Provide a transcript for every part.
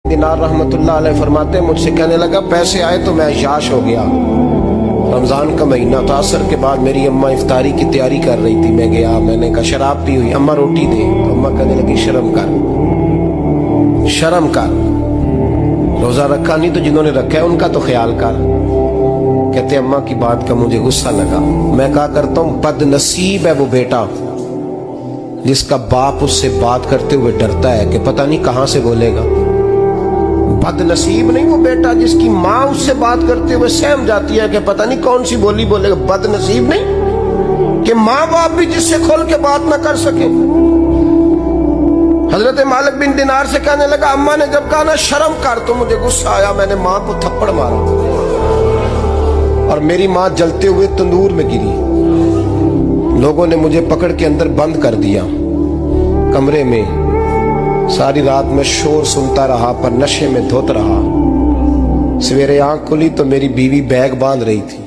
दीनार रहमतुल्लाह अलैह फरमाते हैं, मुझसे कहने लगा पैसे आए तो मैं अय्याश हो गया। रमजान का महीना था, असर के बाद मेरी अम्मा इफ्तारी की तैयारी कर रही थी। मैं गया, मैंने कहा शराब पी हुई, अम्मा रोटी दे। तो अम्मा कहने लगी शर्म कर, शर्म कर, रोजा रखा नहीं तो जिन्होंने रखा है उनका तो ख्याल कर। कहते अम्मा की बात का मुझे गुस्सा लगा। मैं कहा करता हूँ बदनसीब है वो बेटा जिसका बाप उससे बात करते हुए डरता है कि पता नहीं कहां से बोलेगा। बदनसीब नहीं वो बेटा जिसकी माँ उससे बात करते हुए सहम जाती है कि पता नहीं कौन सी बोली बोलेगा। बदनसीब नहीं कि माँ बाप भी जिससे खोल के बात ना कर सके। हजरत मालिक बिन दिनार से कहने लगा, अम्मा ने जब कहा ना शर्म कर तो मुझे गुस्सा आया, मैंने माँ को थप्पड़ मारा और मेरी माँ जलते हुए तंदूर में गिरी। लोगों ने मुझे पकड़ के अंदर बंद कर दिया कमरे में। सारी रात में शोर सुनता रहा पर नशे में धोत रहा। सवेरे आंख खुली तो मेरी बीवी बैग बांध रही थी।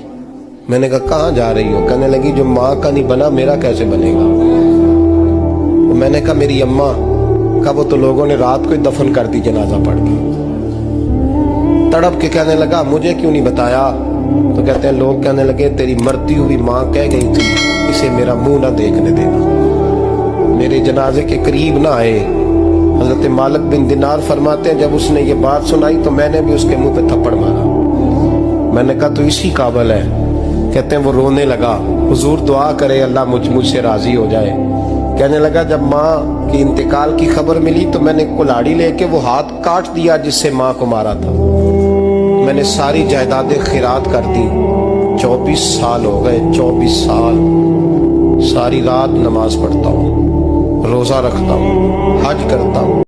मैंने कहा कहाँ जा रही हो? कहने लगी जो माँ का नहीं बना मेरा कैसे बनेगा। तो मैंने कहा मेरी अम्मा का वो तो लोगों ने रात को ही दफन कर दी जनाजा पढ़ के। तड़प के कहने लगा मुझे क्यों नहीं बताया? तो कहते हैं लोग कहने लगे तेरी मरती हुई माँ कह गई थी इसे मेरा मुंह ना देखने देना। मेरे जनाजे के करीब ना आए। हजरत मालिक बिन दिनार फरमाते हैं जब उसने ये बात सुनाई तो मैंने भी उसके मुंह पे थप्पड़ मारा। मैंने कहा तो इसी काबिल है। कहते हैं वो रोने लगा, हुजूर दुआ करे अल्लाह मुझसे राजी हो जाए। कहने लगा जब माँ की इंतकाल की खबर मिली तो मैंने कुल्हाड़ी लेके वो हाथ काट दिया जिससे माँ को मारा था। मैंने सारी जायदादें खिरात कर दी। 24 साल हो गए, 24 साल। सारी रात नमाज पढ़ता हूँ, रोजा रखता हूँ, हज करता हूँ,